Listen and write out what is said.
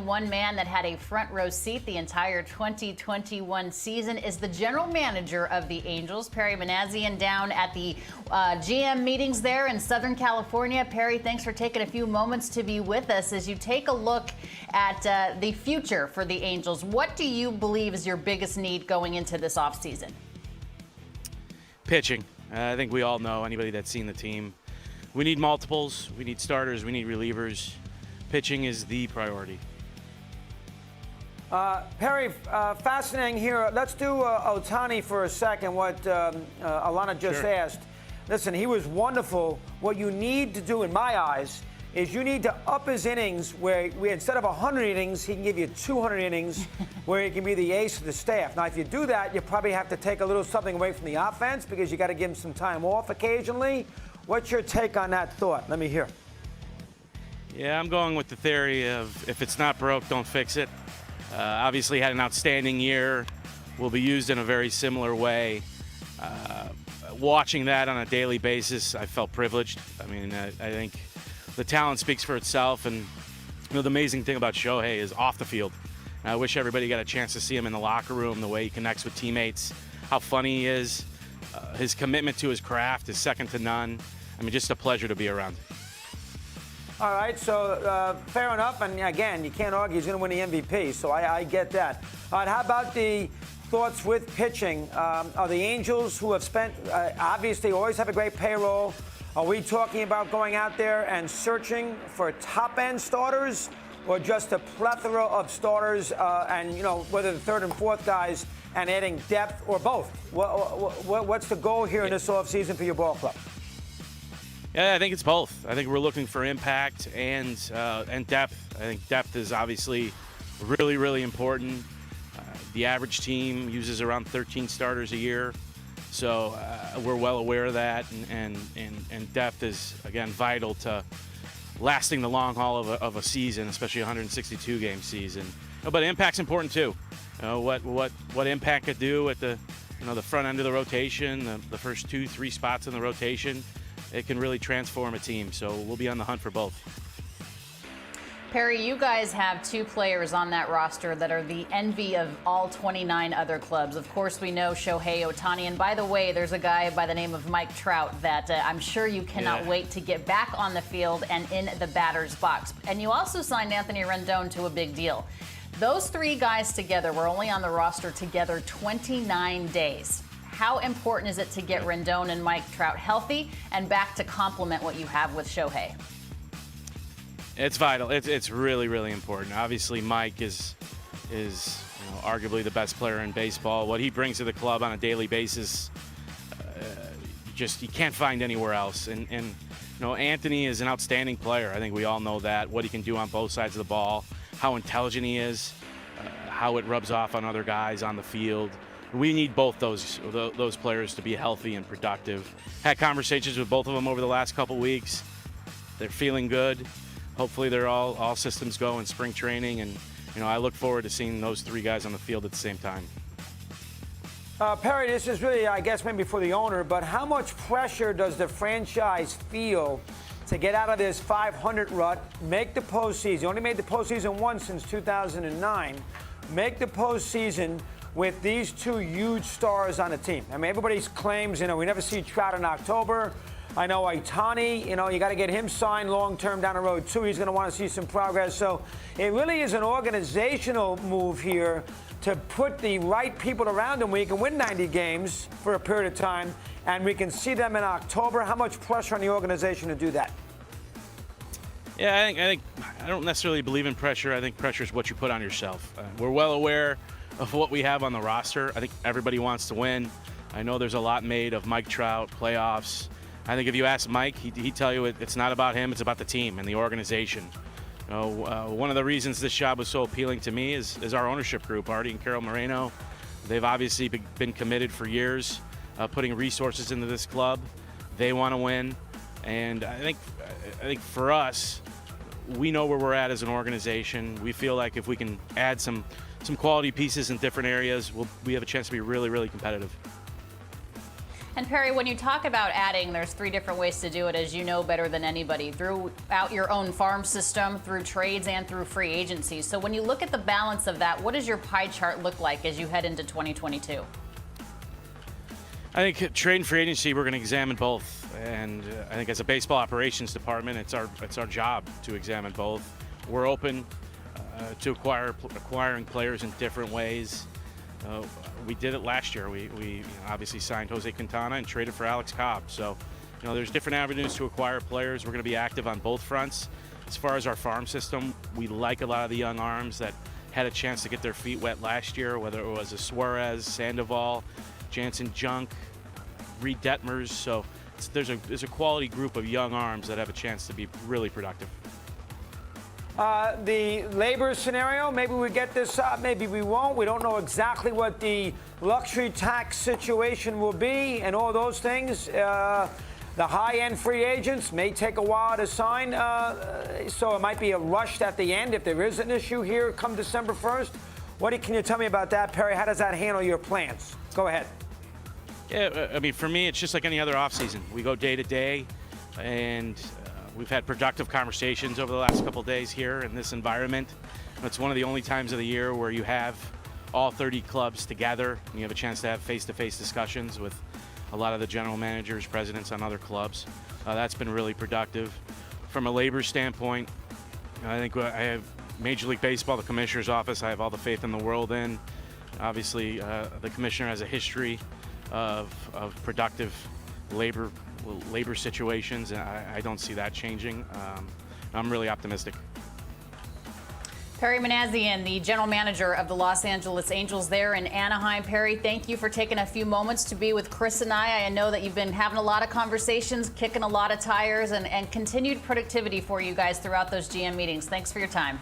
One man that had a front row seat the entire 2021 season is the general manager of the Angels, Perry-Minasian, down at the GM meetings there in Southern California. Perry, thanks for taking a few moments to be with us as you take a look at the future for the Angels. What do you believe is your biggest need going into this offseason? Pitching. I think we all know, anybody that's seen the team, we need multiples, we need starters, we need relievers. Pitching is the priority. Perry, fascinating here. Let's do Ohtani for a second, what Alana just asked. Listen, he was wonderful. What you need to do, in my eyes, is you need to up his innings where instead of 100 innings, he can give you 200 innings where he can be the ace of the staff. Now, if you do that, you probably have to take a little something away from the offense because you got to give him some time off occasionally. What's your take on that thought? Let me hear. Yeah, I'm going with the theory of if it's not broke, don't fix it. Obviously had an outstanding year, will be used in a very similar way. Watching that on a daily basis, I felt privileged. I mean, I think the talent speaks for itself, and the amazing thing about Shohei is off the field. I wish everybody got a chance to see him in the locker room, the way he connects with teammates, how funny he is. His commitment to his craft is second to none. I mean, just a pleasure to be around. All right, so fair enough. And again, you can't argue he's going to win the MVP, so I get that. All right, how about the thoughts with pitching? Are the Angels, who have spent, obviously always have a great payroll, are we talking about going out there and searching for top-end starters or just a plethora of starters and, you know, whether the third and fourth guys and adding depth or both? What's the goal here in this offseason for your ball club? Yeah, I think it's both. I think we're looking for impact and depth. I think depth is obviously really, really important. The average team uses around 13 starters a year, so we're well aware of that. And depth is, again, vital to lasting the long haul of a season, especially a 162-game season. But impact's important too. What impact could do at the front end of the rotation, the first 2-3 spots in the rotation. It can really transform a team, so we'll be on the hunt for both. Perry, you guys have two players on that roster that are the envy of all 29 other clubs. Of course, we know Shohei-Ohtani, and by the way, there's a guy by the name of Mike Trout that I'm sure you cannot wait to get back on the field and in the batter's box. And you also signed Anthony Rendon to a big deal. Those three guys together were only on the roster together 29 days. How important is it to get Rendon and Mike Trout healthy and back to complement what you have with Shohei? It's vital. It's really, really important. Obviously, Mike is arguably the best player in baseball. What he brings to the club on a daily basis, you can't find anywhere else. And Anthony is an outstanding player. I think we all know that. What he can do on both sides of the ball, how intelligent he is, how it rubs off on other guys on the field. We need both those players to be healthy and productive. Had conversations with both of them over the last couple weeks. They're feeling good. Hopefully they're all systems go in spring training, and I look forward to seeing those three guys on the field at the same time. Perry, this is really, I guess, maybe for the owner, but how much pressure does the franchise feel to get out of this 500 rut, make the postseason? You only made the postseason once since 2009. Make the postseason with these two huge stars on the team. I mean, everybody claims, we never see Trout in October. I know Ohtani, you got to get him signed long-term down the road, too. He's going to want to see some progress. So it really is an organizational move here to put the right people around him where he can win 90 games for a period of time, and we can see them in October. How much pressure on the organization to do that? Yeah, I don't necessarily believe in pressure. I think pressure is what you put on yourself. We're well aware of what we have on the roster. I think everybody wants to win. I know there's a lot made of Mike Trout, playoffs. I think if you ask Mike, he'd tell you it's not about him, it's about the team and the organization. One of the reasons this job was so appealing to me is our ownership group, Artie and Carol Moreno. They've obviously been committed for years, putting resources into this club. They want to win, and I think for us, we know where we're at as an organization. We feel like if we can add some quality pieces in different areas, we have a chance to be really, really competitive. And Perry, when you talk about adding, there's 3 different ways to do it, as you know better than anybody, throughout your own farm system, through trades, and through free agency. So when you look at the balance of that, what does your pie chart look like as you head into 2022? I think trade and free agency, we're going to examine both. And I think as a baseball operations department, it's our job to examine both. We're open to acquiring players in different ways. We did it last year. We obviously signed Jose Quintana and traded for Alex Cobb. So, there's different avenues to acquire players. We're going to be active on both fronts. As far as our farm system, we like a lot of the young arms that had a chance to get their feet wet last year, whether it was a Suarez, Sandoval, Jansen Junk, Reed Detmers. So there's a quality group of young arms that have a chance to be really productive. The labor scenario, maybe we get this up, maybe we won't. We don't know exactly what the luxury tax situation will be and all those things. The high-end free agents may take a while to sign, so it might be a rush at the end if there is an issue here come December 1st. What can you tell me about that, Perry? How does that handle your plans? Go ahead. Yeah, I mean, for me, it's just like any other offseason. We go day to day, and we've had productive conversations over the last couple of days here in this environment. It's one of the only times of the year where you have all 30 clubs together, and you have a chance to have face-to-face discussions with a lot of the general managers, presidents on other clubs. That's been really productive. From a labor standpoint, I think I have Major League Baseball, the commissioner's office, I have all the faith in the world in. Obviously, the commissioner has a history of productive labor situations, and I don't see that changing. I'm really optimistic. Perry-Minasian, the general manager of the Los Angeles Angels there in Anaheim. Perry, thank you for taking a few moments to be with Chris and I know that you've been having a lot of conversations, kicking a lot of tires, and continued productivity for you guys throughout those GM meetings. Thanks for your time.